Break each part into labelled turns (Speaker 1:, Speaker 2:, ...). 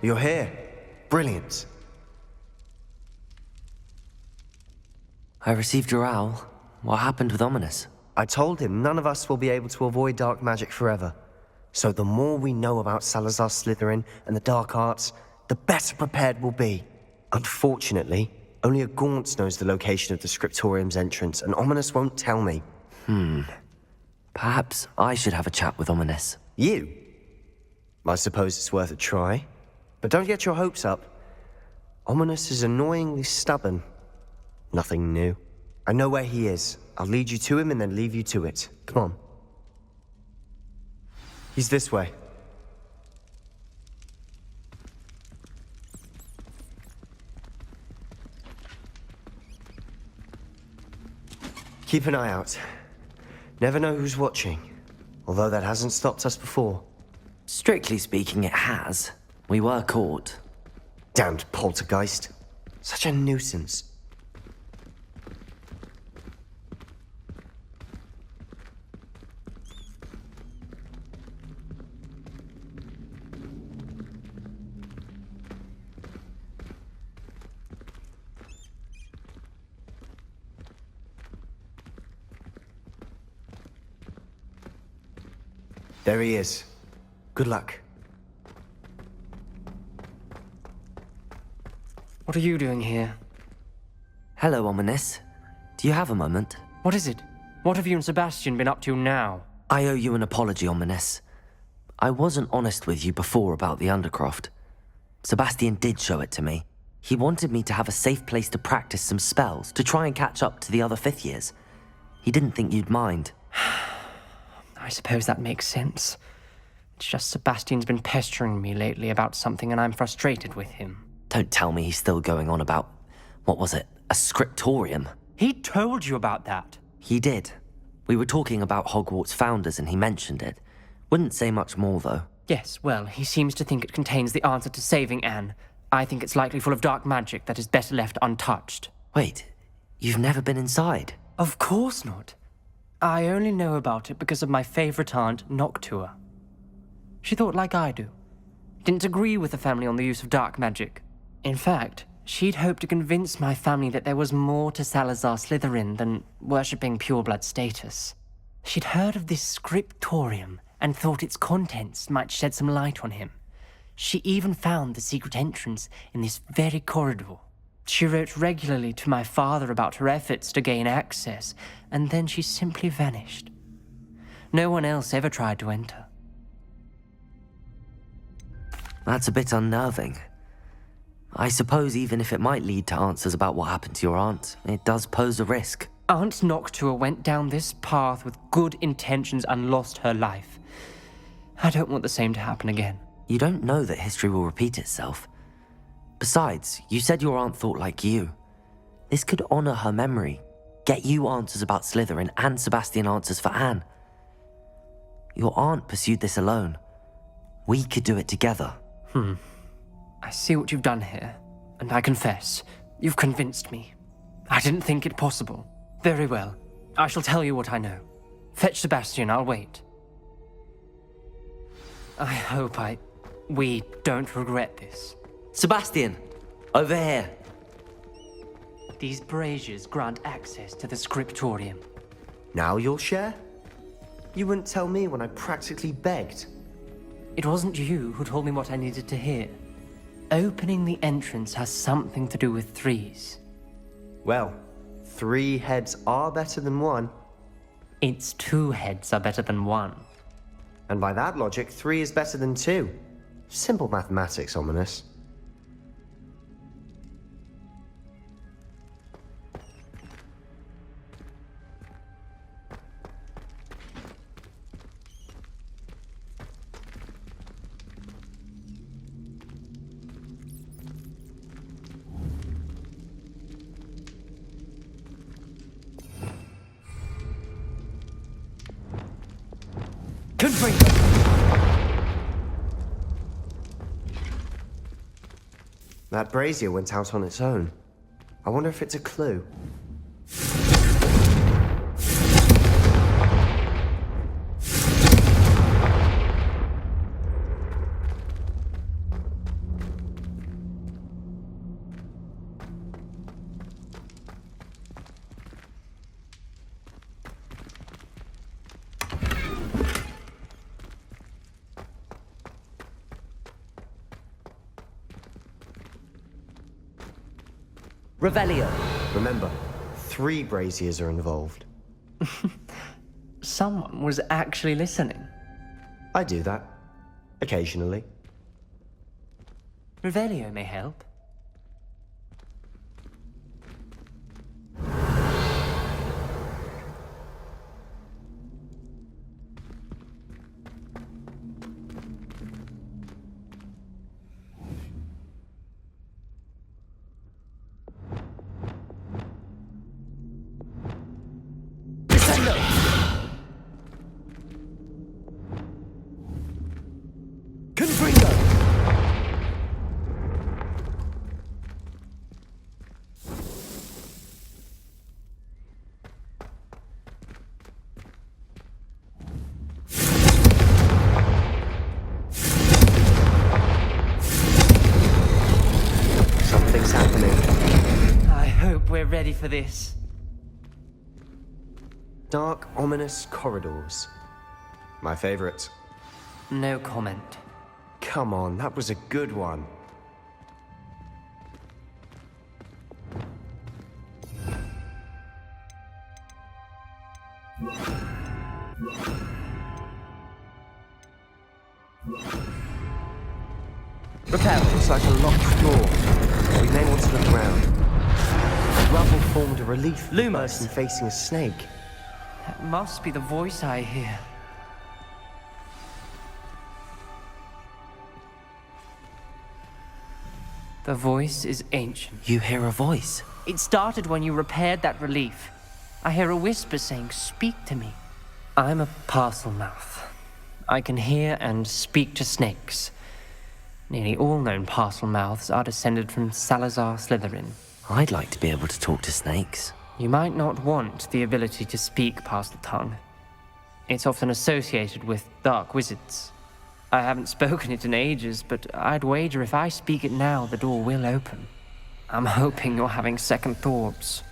Speaker 1: You're here. Brilliant.
Speaker 2: I received your owl. What happened with Ominous?
Speaker 1: I told him none of us will be able to avoid dark magic forever. So the more we know about Salazar Slytherin and the dark arts, the better prepared we'll be. Unfortunately, only a Gaunt knows the location of the Scriptorium's entrance, and Ominous won't tell me.
Speaker 2: Perhaps I should have a chat with Ominous.
Speaker 1: You? I suppose it's worth a try. But don't get your hopes up. Ominous is annoyingly stubborn. Nothing new. I know where he is. I'll lead you to him and then leave you to it. Come on. He's this way. Keep an eye out. Never know who's watching. Although that hasn't stopped us before.
Speaker 2: Strictly speaking, it has. We were caught.
Speaker 1: Damned poltergeist. Such a nuisance. There he is. Good luck.
Speaker 3: What are you doing here?
Speaker 2: Hello, Ominous. Do you have a moment?
Speaker 3: What is it? What have you and Sebastian been up to now?
Speaker 2: I owe you an apology, Ominous. I wasn't honest with you before about the Undercroft. Sebastian did show it to me. He wanted me to have a safe place to practice some spells, to try and catch up to the other fifth years. He didn't think you'd mind.
Speaker 3: I suppose that makes sense. It's just Sebastian's been pestering me lately about something and I'm frustrated with him.
Speaker 2: Don't tell me he's still going on about, what was it, a scriptorium?
Speaker 3: He told you about that.
Speaker 2: He did. We were talking about Hogwarts founders and he mentioned it. Wouldn't say much more, though.
Speaker 3: Yes, well, he seems to think it contains the answer to saving Anne. I think it's likely full of dark magic that is better left untouched.
Speaker 2: Wait, you've never been inside?
Speaker 3: Of course not. I only know about it because of my favorite aunt, Noctua. She thought like I do. Didn't agree with the family on the use of dark magic. In fact, she'd hoped to convince my family that there was more to Salazar Slytherin than worshipping pureblood status. She'd heard of this scriptorium and thought its contents might shed some light on him. She even found the secret entrance in this very corridor. She wrote regularly to my father about her efforts to gain access, and then she simply vanished. No one else ever tried to enter.
Speaker 2: That's a bit unnerving. I suppose even if it might lead to answers about what happened to your aunt, it does pose a risk.
Speaker 3: Aunt Noctua went down this path with good intentions and lost her life. I don't want the same to happen again.
Speaker 2: You don't know that history will repeat itself. Besides, you said your aunt thought like you. This could honor her memory, get you answers about Slytherin and Sebastian answers for Anne. Your aunt pursued this alone. We could do it together.
Speaker 3: I see what you've done here, and I confess, you've convinced me. I didn't think it possible. Very well. I shall tell you what I know. Fetch Sebastian, I'll wait. I hope we don't regret this.
Speaker 2: Sebastian! Over here!
Speaker 3: These braziers grant access to the scriptorium.
Speaker 1: Now you'll share? You wouldn't tell me when I practically begged.
Speaker 3: It wasn't you who told me what I needed to hear. Opening the entrance has something to do with threes.
Speaker 1: Well, 3 heads are better than 1.
Speaker 3: Its 2 heads are better than 1.
Speaker 1: And by that logic, 3 is better than 2. Simple mathematics, Ominous. That brazier went out on its own. I wonder if it's a clue.
Speaker 2: Revelio.
Speaker 1: Remember, 3 braziers are involved.
Speaker 3: Someone was actually listening.
Speaker 1: I do that. Occasionally.
Speaker 3: Revelio may help.
Speaker 1: Something's happening.
Speaker 3: I hope we're ready for this.
Speaker 1: Dark, ominous corridors. My favorite.
Speaker 3: No comment.
Speaker 1: Come on, that was a good one.
Speaker 2: Repel.
Speaker 1: Looks like a locked door. We may want to look around. The rubble formed a relief for the
Speaker 2: Lumos.
Speaker 1: person facing a snake.
Speaker 3: That must be the voice I hear. The voice is ancient.
Speaker 2: You hear a voice.
Speaker 3: It started when you repaired that relief. I hear a whisper saying, "Speak to me." I'm a parcel mouth. I can hear and speak to snakes. Nearly all known parcel mouths are descended from Salazar Slytherin.
Speaker 2: I'd like to be able to talk to snakes.
Speaker 3: You might not want the ability to speak parcel tongue. It's often associated with dark wizards. I haven't spoken it in ages, but I'd wager if I speak it now, the door will open. I'm hoping you're having second thoughts.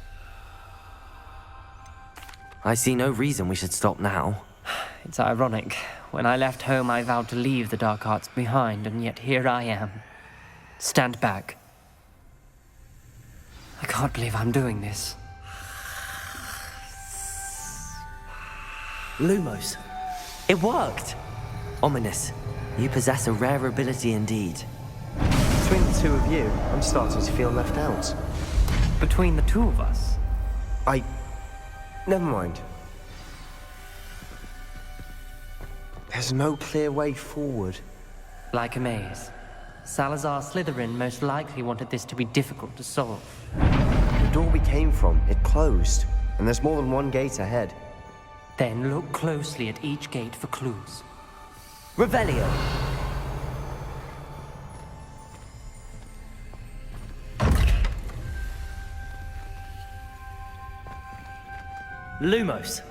Speaker 2: I see no reason we should stop now.
Speaker 3: It's ironic. When I left home, I vowed to leave the dark arts behind, and yet here I am. Stand back. I can't believe I'm doing this.
Speaker 2: Lumos. It worked! Ominous. You possess a rare ability indeed.
Speaker 1: Between the two of you, I'm starting to feel left out.
Speaker 3: Between the two of us,
Speaker 1: Never mind. There's no clear way forward.
Speaker 3: like a maze. Salazar Slytherin most likely wanted this to be difficult to solve.
Speaker 1: The door we came from, it closed. And there's more than one gate ahead.
Speaker 3: Then look closely at each gate for clues.
Speaker 2: Revelio. Lumos.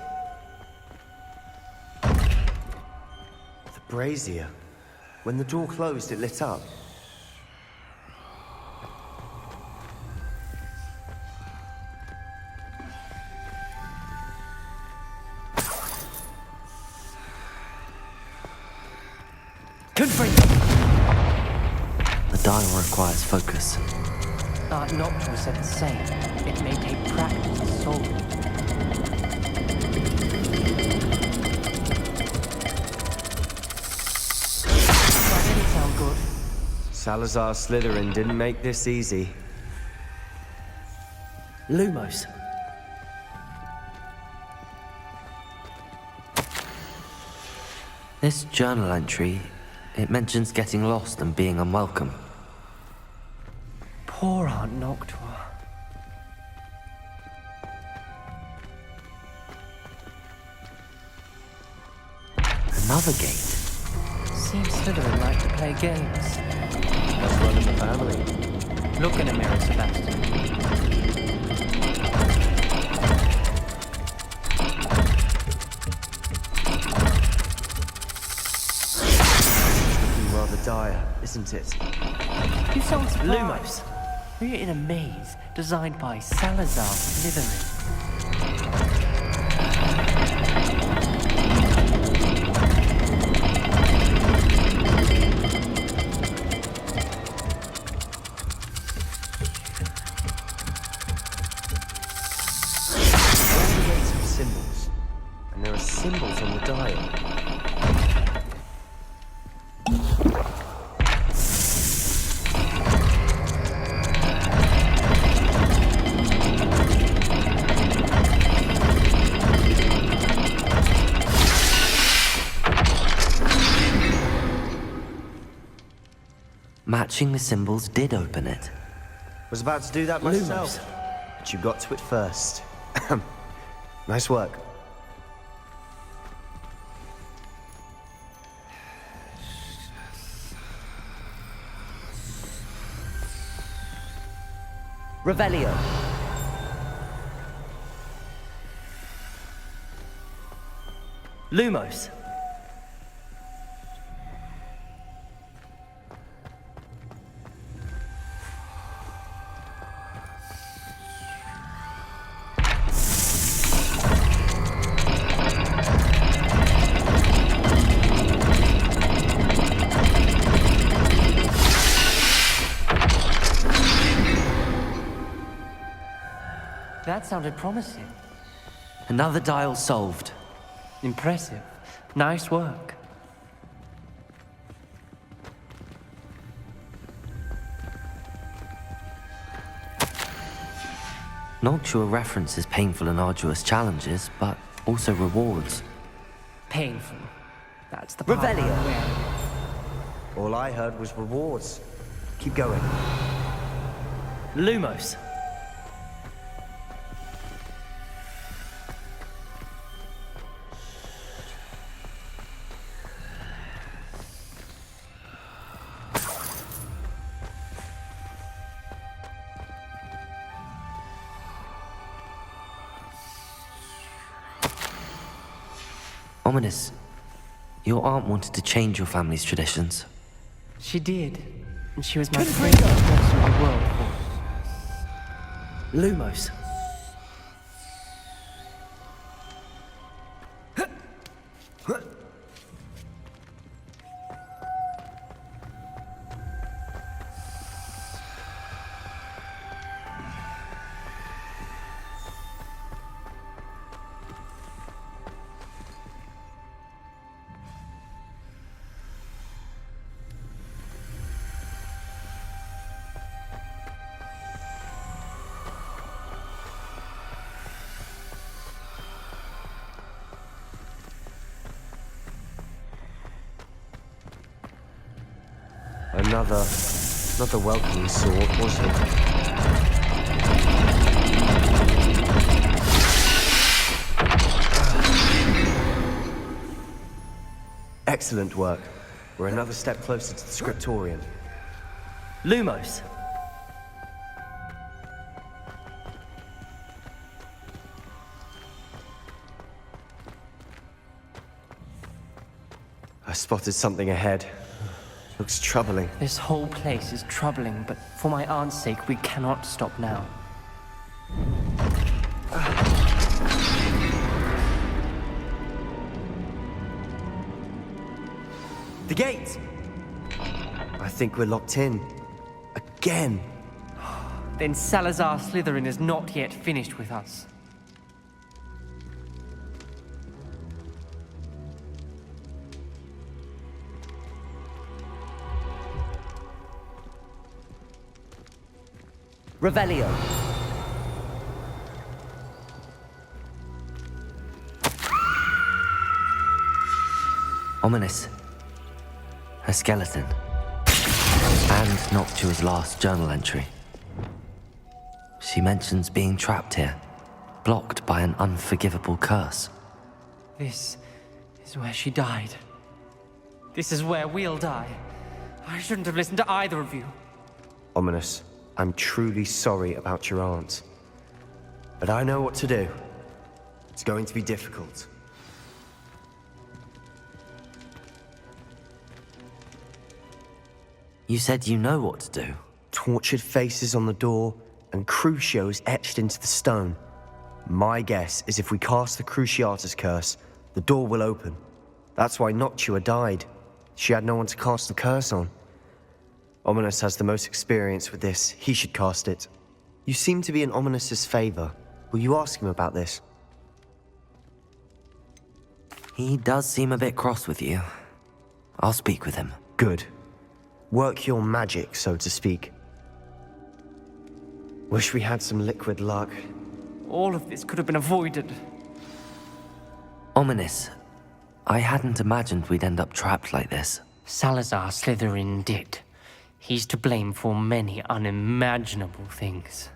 Speaker 1: The brazier. When the door closed, it lit up.
Speaker 2: The dial requires focus.
Speaker 3: Art Noctua said the same. It may take practice to solve it. That didn't sound good.
Speaker 1: Salazar Slytherin didn't make this easy.
Speaker 2: Lumos. This journal entry, it mentions getting lost and being unwelcome.
Speaker 3: Poor Aunt Noctua.
Speaker 2: Another gate.
Speaker 3: Seems Slytherin like to play games.
Speaker 1: That's running the family.
Speaker 3: Look in a mirror, Sebastian.
Speaker 1: Looking rather dire, isn't it?
Speaker 3: You sound surprised.
Speaker 2: Lumos.
Speaker 3: We're in a maze designed by Salazar Slytherin.
Speaker 2: Matching the symbols did open it.
Speaker 1: Was about to do that myself, but you got to it first. Nice work.
Speaker 2: Revelio. Lumos.
Speaker 3: That sounded promising.
Speaker 2: Another dial solved.
Speaker 3: Impressive. Nice work.
Speaker 2: Noctua references painful and arduous challenges, but also rewards.
Speaker 3: Painful. That's the part
Speaker 2: Revelio.
Speaker 3: I'm wary of.
Speaker 1: All I heard was rewards. Keep going.
Speaker 3: Lumos.
Speaker 2: Ominous, your aunt wanted to change your family's traditions.
Speaker 3: She did. And she was my favorite person in the world for it.
Speaker 2: Lumos.
Speaker 1: Another welcoming sword, wasn't it? Excellent work. We're another step closer to the scriptorium.
Speaker 3: Lumos.
Speaker 1: I spotted something ahead. Looks troubling.
Speaker 3: This whole place is troubling, but for my aunt's sake, we cannot stop now.
Speaker 1: The gate! I think we're locked in. Again.
Speaker 3: Then Salazar Slytherin is not yet finished with us.
Speaker 2: Revelio. Ominous. Her skeleton. And Noctua's last journal entry. She mentions being trapped here, blocked by an unforgivable curse.
Speaker 3: This is where she died. This is where we'll die. I shouldn't have listened to either of you.
Speaker 1: Ominous, I'm truly sorry about your aunt. But I know what to do. It's going to be difficult.
Speaker 2: You said you know what to do.
Speaker 1: Tortured faces on the door and Crucios etched into the stone. My guess is if we cast the Cruciatus curse, the door will open. That's why Noctua died. She had no one to cast the curse on. Ominous has the most experience with this. He should cast it. You seem to be in Ominous's favor. Will you ask him about this?
Speaker 2: He does seem a bit cross with you. I'll speak with him.
Speaker 1: Good. Work your magic, so to speak. Wish we had some liquid luck.
Speaker 3: All of this could have been avoided.
Speaker 2: Ominous. I hadn't imagined we'd end up trapped like this.
Speaker 3: Salazar Slytherin did. He's to blame for many unimaginable things.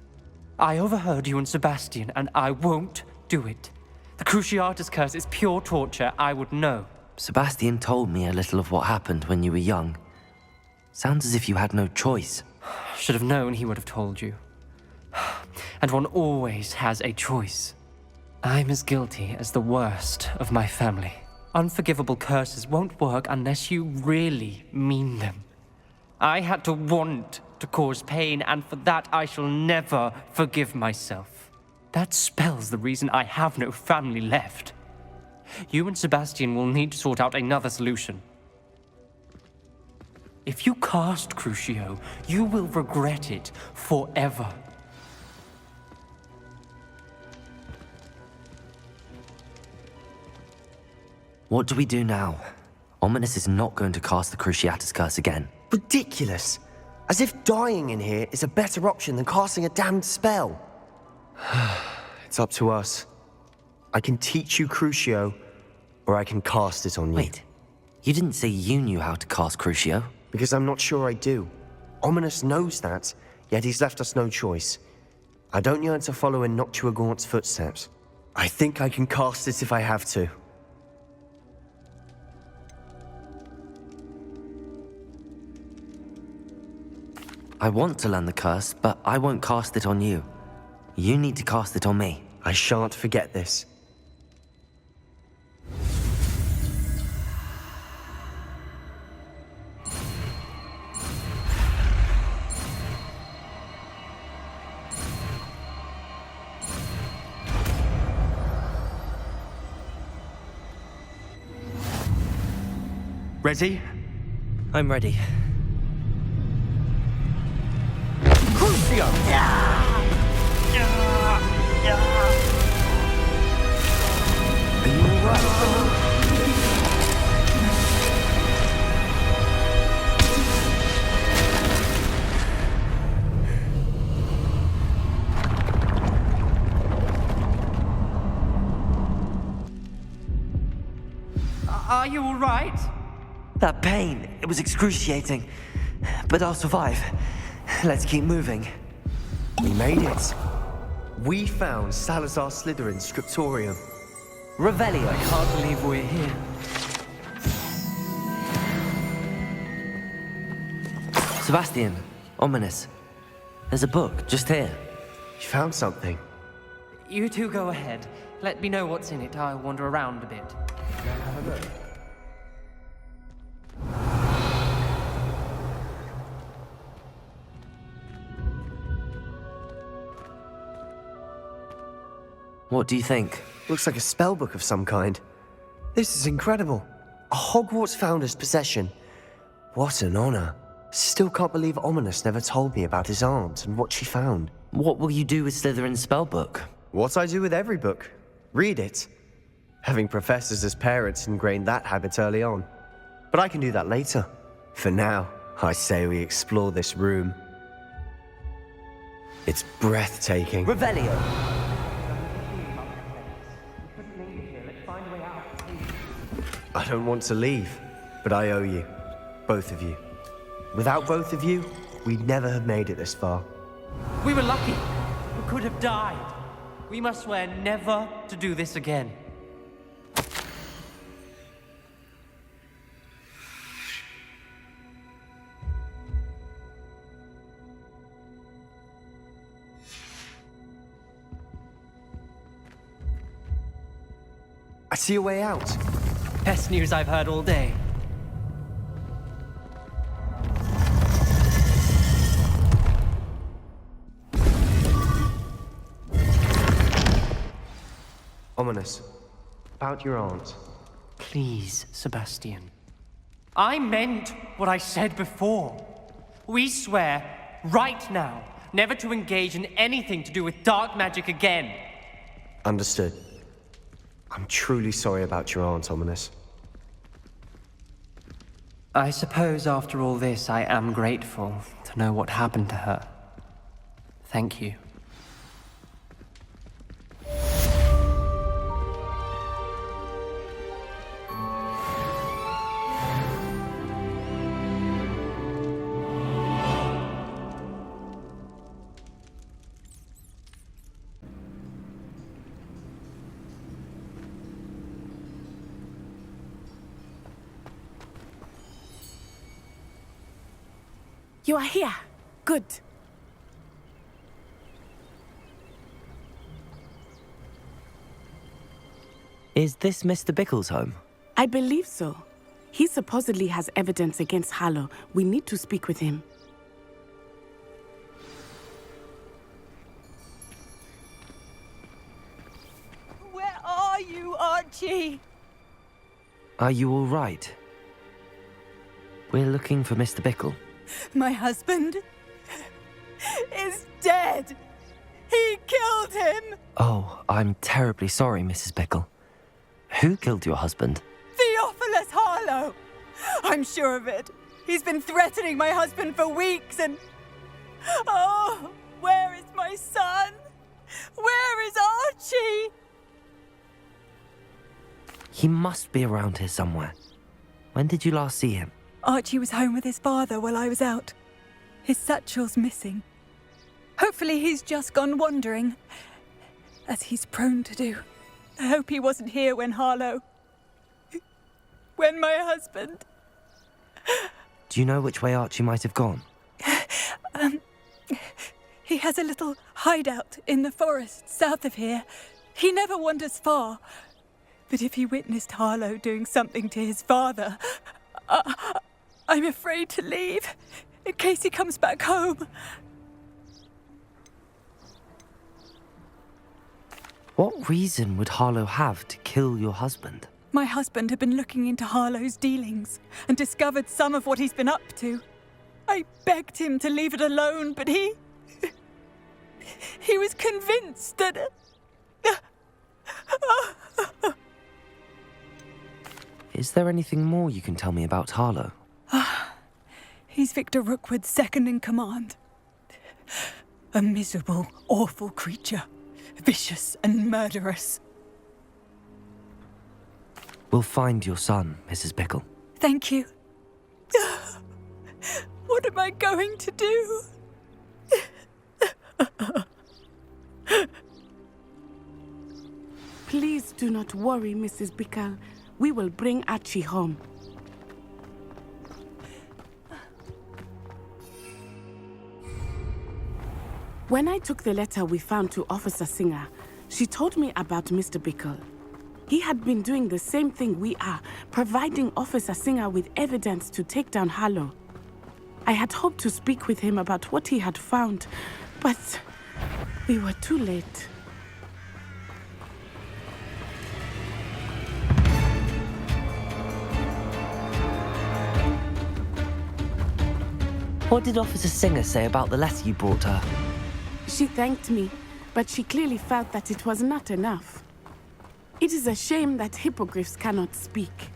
Speaker 3: I overheard you and Sebastian, and I won't do it. The Cruciatus curse is pure torture, I would know.
Speaker 2: Sebastian told me a little of what happened when you were young. Sounds as if you had no choice.
Speaker 3: Should have known he would have told you. And one always has a choice. I'm as guilty as the worst of my family. Unforgivable curses won't work unless you really mean them. I had to want to cause pain, and for that I shall never forgive myself. That spells the reason I have no family left. You and Sebastian will need to sort out another solution. If you cast Crucio, you will regret it forever.
Speaker 2: What do we do now? Ominous is not going to cast the Cruciatus curse again.
Speaker 1: Ridiculous. As if dying in here is a better option than casting a damned spell. It's up to us. I can teach you Crucio, or I can cast it on you.
Speaker 2: Wait, you didn't say you knew how to cast Crucio?
Speaker 1: Because I'm not sure I do. Ominous knows that, yet he's left us no choice. I don't yearn to follow in Noctua Gaunt's footsteps. I think I can cast it if I have to.
Speaker 2: I want to learn the curse, but I won't cast it on you. You need to cast it on me.
Speaker 1: I shan't forget this. Ready?
Speaker 2: I'm ready.
Speaker 1: Crucio! Are you alright?
Speaker 3: Are you all right?
Speaker 2: That pain, it was excruciating. But I'll survive. Let's keep moving.
Speaker 1: We made it. We found Salazar Slytherin's scriptorium.
Speaker 2: Revelio.
Speaker 3: I can't believe we're here.
Speaker 2: Sebastian, Ominous. There's a book just here.
Speaker 1: You found something.
Speaker 3: You two go ahead. Let me know what's in it. I'll wander around a bit.
Speaker 2: What do you think?
Speaker 1: Looks like a spellbook of some kind. This is incredible. A Hogwarts founder's possession. What an honor. Still can't believe Ominous never told me about his aunt and what she found.
Speaker 2: What will you do with Slytherin's spellbook?
Speaker 1: What I do with every book. Read it. Having professors as parents ingrained that habit early on. But I can do that later. For now, I say we explore this room. It's breathtaking.
Speaker 2: Revelio.
Speaker 1: I don't want to leave, but I owe you. Both of you. Without both of you, we'd never have made it this far.
Speaker 3: We were lucky. We could have died. We must swear never to do this again.
Speaker 1: I see a way out.
Speaker 3: Best news I've heard all day.
Speaker 1: Ominous. About your aunt.
Speaker 3: Please, Sebastian. I meant what I said before. We swear, right now, never to engage in anything to do with dark magic again.
Speaker 1: Understood. I'm truly sorry about your aunt, Ominous.
Speaker 3: I suppose after all this, I am grateful to know what happened to her. Thank you.
Speaker 4: You are here. Good.
Speaker 2: Is this Mr. Bickle's home?
Speaker 4: I believe so. He supposedly has evidence against Harlow. We need to speak with him.
Speaker 5: Where are you, Archie?
Speaker 2: Are you all right? We're looking for Mr. Bickle.
Speaker 5: My husband is dead. He killed him.
Speaker 2: Oh, I'm terribly sorry, Mrs. Bickle. Who killed your husband?
Speaker 5: Theophilus Harlow. I'm sure of it. He's been threatening my husband for weeks and... Oh, where is my son? Where is Archie?
Speaker 2: He must be around here somewhere. When did you last see him?
Speaker 5: Archie was home with his father while I was out. His satchel's missing. Hopefully he's just gone wandering, as he's prone to do. I hope he wasn't here when Harlow... when my husband...
Speaker 2: Do you know which way Archie might have gone?
Speaker 5: He has a little hideout in the forest south of here. He never wanders far. But if he witnessed Harlow doing something to his father, I'm afraid to leave, in case he comes back home.
Speaker 2: What reason would Harlow have to kill your husband?
Speaker 5: My husband had been looking into Harlow's dealings and discovered some of what he's been up to. I begged him to leave it alone, but he was convinced that...
Speaker 2: Is there anything more you can tell me about Harlow?
Speaker 5: He's Victor Rookwood's second in command. A miserable, awful creature. Vicious and murderous.
Speaker 2: We'll find your son, Mrs. Bickle.
Speaker 5: Thank you. What am I going to do?
Speaker 4: Please do not worry, Mrs. Bickle. We will bring Archie home. When I took the letter we found to Officer Singer, she told me about Mr. Bickle. He had been doing the same thing we are, providing Officer Singer with evidence to take down Harlow. I had hoped to speak with him about what he had found, but we were too late.
Speaker 2: What did Officer Singer say about the letter you brought her?
Speaker 4: She thanked me, but she clearly felt that it was not enough. It is a shame that hippogriffs cannot speak.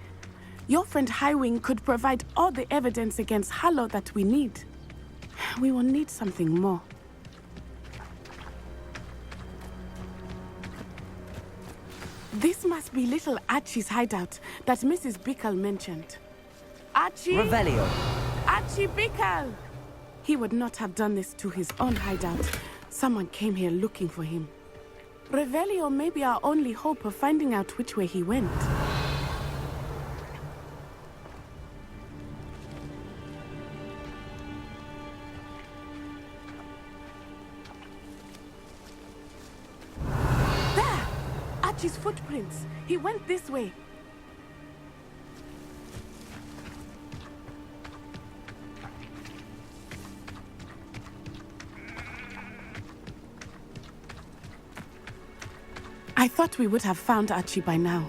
Speaker 4: Your friend Highwing could provide all the evidence against Harlow that we need. We will need something more. This must be little Archie's hideout that Mrs. Bickle mentioned. Archie!
Speaker 2: Revelio.
Speaker 4: Archie Bickle! He would not have done this to his own hideout. Someone came here looking for him. Revelio may be our only hope of finding out which way he went. There! Archie's footprints. He went this way. I thought we would have found Archie by now.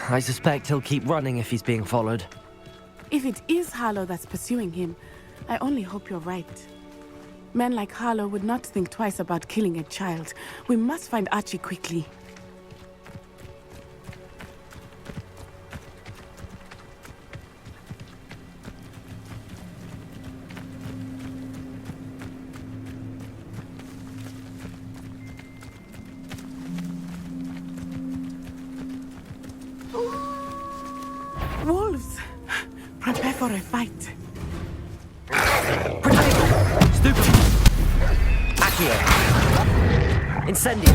Speaker 2: I suspect he'll keep running if he's being followed.
Speaker 4: If it is Harlow that's pursuing him, I only hope you're right. Men like Harlow would not think twice about killing a child. We must find Archie quickly. Wolves! Prepare for a fight.
Speaker 2: Stupid! Accio! Incendio!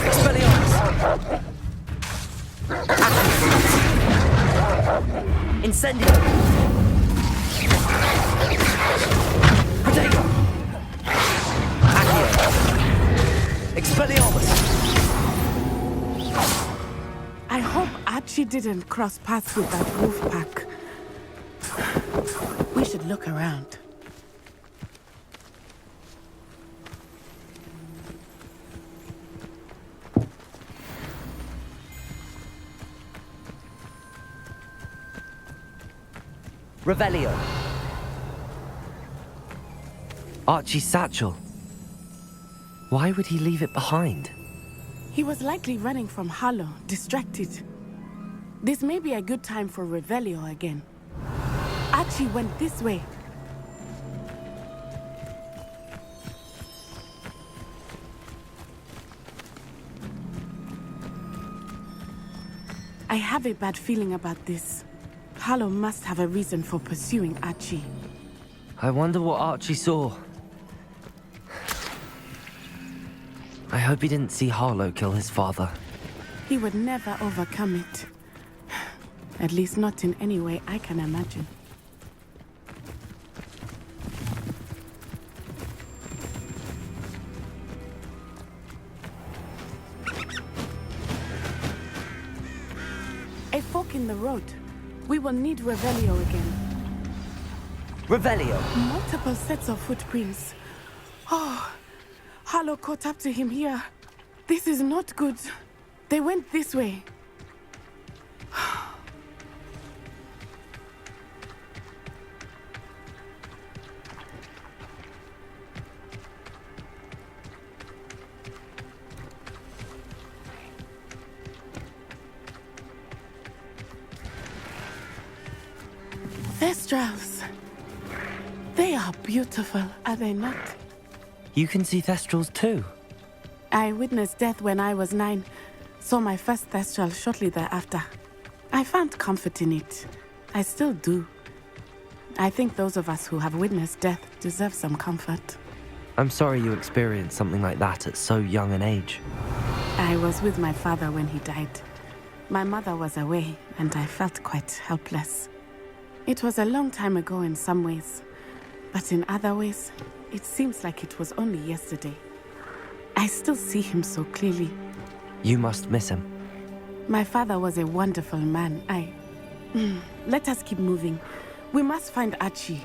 Speaker 2: Expelliarmus! Incendio! Protego! Accio! Expelliarmus!
Speaker 4: I hope Archie didn't cross paths with that wolf pack. We should look around.
Speaker 2: Revelio. Archie's satchel. Why would he leave it behind?
Speaker 4: He was likely running from Harlow, distracted. This may be a good time for Revelio again. Archie went this way. I have a bad feeling about this. Harlow must have a reason for pursuing Archie.
Speaker 2: I wonder what Archie saw. I hope he didn't see Harlow kill his father.
Speaker 4: He would never overcome it. At least not in any way I can imagine. A fork in the road. We will need Revelio again.
Speaker 2: Revelio!
Speaker 4: Multiple sets of footprints. Oh, Harlow caught up to him here. This is not good. They went this way. Thestrals. They are beautiful, are they not?
Speaker 2: You can see Thestrals too.
Speaker 4: I witnessed death when I was 9. Saw my first Thestral shortly thereafter. I found comfort in it. I still do. I think those of us who have witnessed death deserve some comfort.
Speaker 2: I'm sorry you experienced something like that at so young an age.
Speaker 4: I was with my father when he died. My mother was away, and I felt quite helpless. It was a long time ago in some ways, but in other ways, it seems like it was only yesterday. I still see him so clearly.
Speaker 2: You must miss him.
Speaker 4: My father was a wonderful man. Let us keep moving. We must find Archie.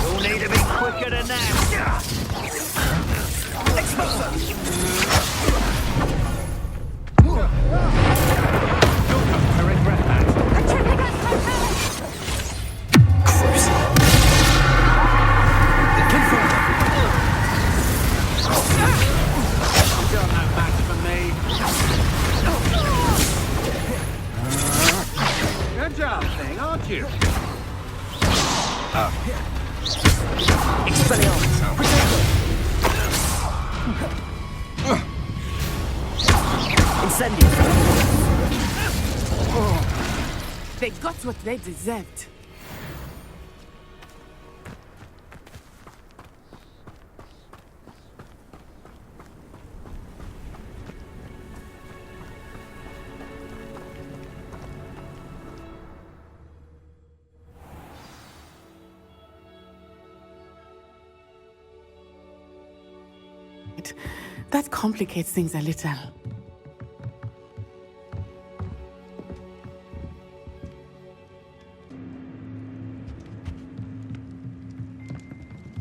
Speaker 6: You'll need to be quicker than that. I regret that. You don't have much for me. Good job, thing, aren't you?
Speaker 2: Expelliarmus! Incendio!
Speaker 4: They got what they deserved. That complicates things a little.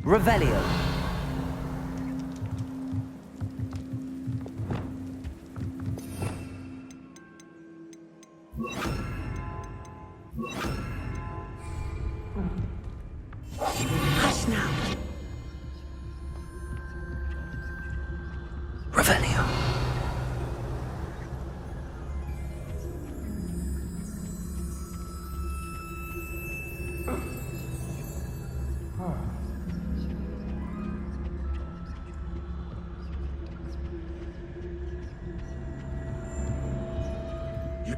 Speaker 2: Revelio!
Speaker 4: Hush now.
Speaker 2: Revelio!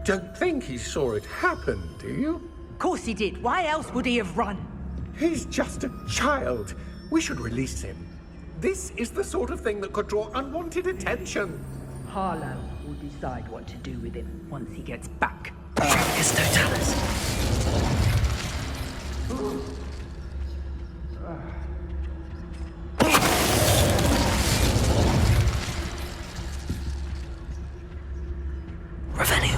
Speaker 7: don't think he saw it happen, do you?
Speaker 8: Of course he did. Why else would he have run?
Speaker 7: He's just a child. We should release him. This is the sort of thing that could draw unwanted attention.
Speaker 8: Harlow will decide what to do with him once he gets back.
Speaker 2: It's no Dallas. Revenue.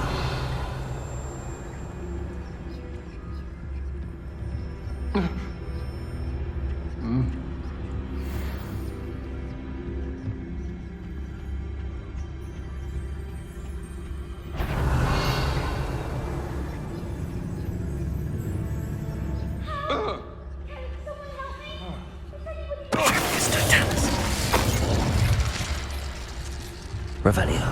Speaker 2: Revelio.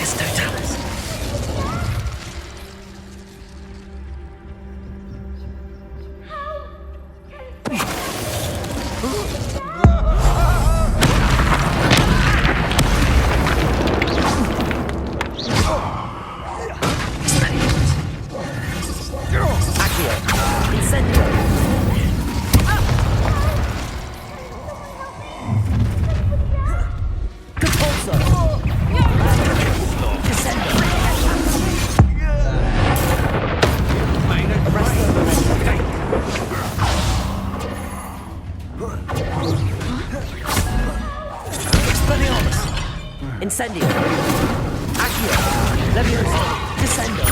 Speaker 2: It's no Dallas. Incendio. Accio. Leviosa. Descendo.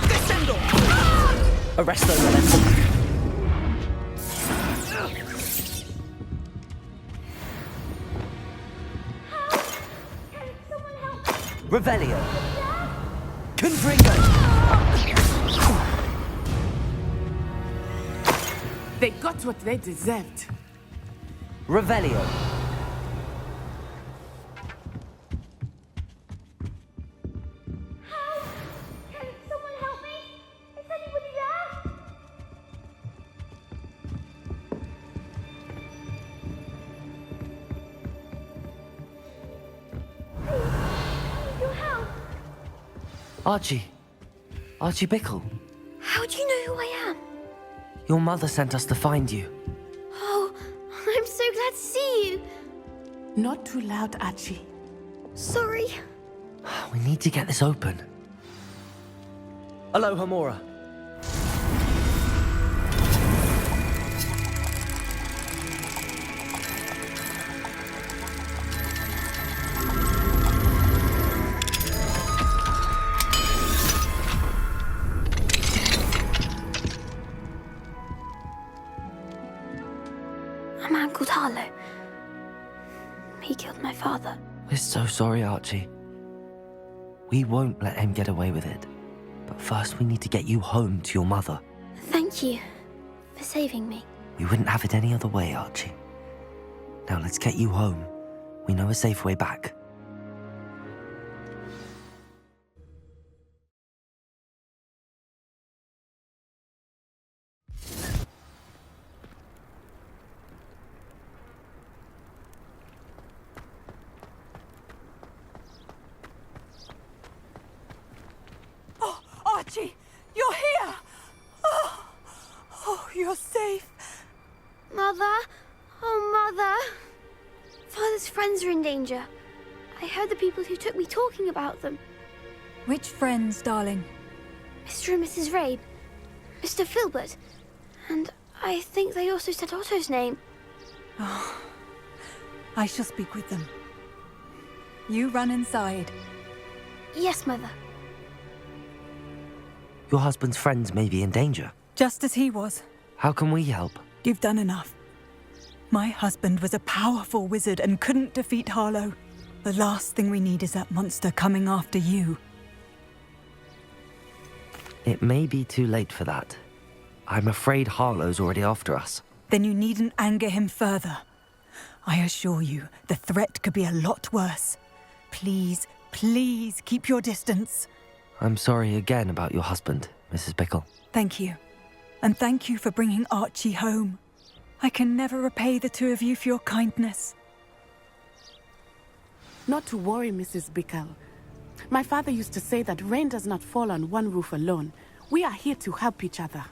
Speaker 2: Descendo. Arresto Relento. Revelio. Confringo.
Speaker 4: They got what they deserved.
Speaker 2: Revelio.
Speaker 9: Can someone help me? Is anybody there? Please, I need your help.
Speaker 2: Archie Bickle.
Speaker 9: How do you know who I am?
Speaker 2: Your mother sent us to find you.
Speaker 9: Oh, I'm so glad to see you.
Speaker 4: Not too loud, Archie.
Speaker 9: Sorry.
Speaker 2: We need to get this open. Aloha, Mora.
Speaker 9: A man called Harlow. He killed my father.
Speaker 2: We're so sorry, Archie. We won't let him get away with it. But first we need to get you home to your mother.
Speaker 9: Thank you for saving me.
Speaker 2: We wouldn't have it any other way, Archie. Now let's get you home. We know a safe way back.
Speaker 5: Archie, you're here! Oh, you're safe.
Speaker 9: Mother? Oh, Mother. Father's friends are in danger. I heard the people who took me talking about them.
Speaker 5: Which friends, darling?
Speaker 9: Mr. and Mrs. Rabe, Mr. Filbert, and I think they also said Otto's name.
Speaker 5: Oh, I shall speak with them. You run inside.
Speaker 9: Yes, Mother.
Speaker 2: Your husband's friends may be in danger.
Speaker 5: Just as he was.
Speaker 2: How can we help?
Speaker 5: You've done enough. My husband was a powerful wizard and couldn't defeat Harlow. The last thing we need is that monster coming after you.
Speaker 2: It may be too late for that. I'm afraid Harlow's already after us.
Speaker 5: Then you needn't anger him further. I assure you, the threat could be a lot worse. please, please keep your distance.
Speaker 2: I'm sorry again about your husband, Mrs. Bickle.
Speaker 5: Thank you. And thank you for bringing Archie home. I can never repay the two of you for your kindness.
Speaker 4: Not to worry, Mrs. Bickle. My father used to say that rain does not fall on one roof alone. We are here to help each other.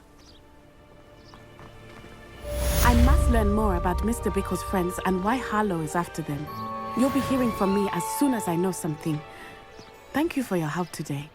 Speaker 4: I must learn more about Mr. Bickle's friends and why Harlow is after them. You'll be hearing from me as soon as I know something. Thank you for your help today.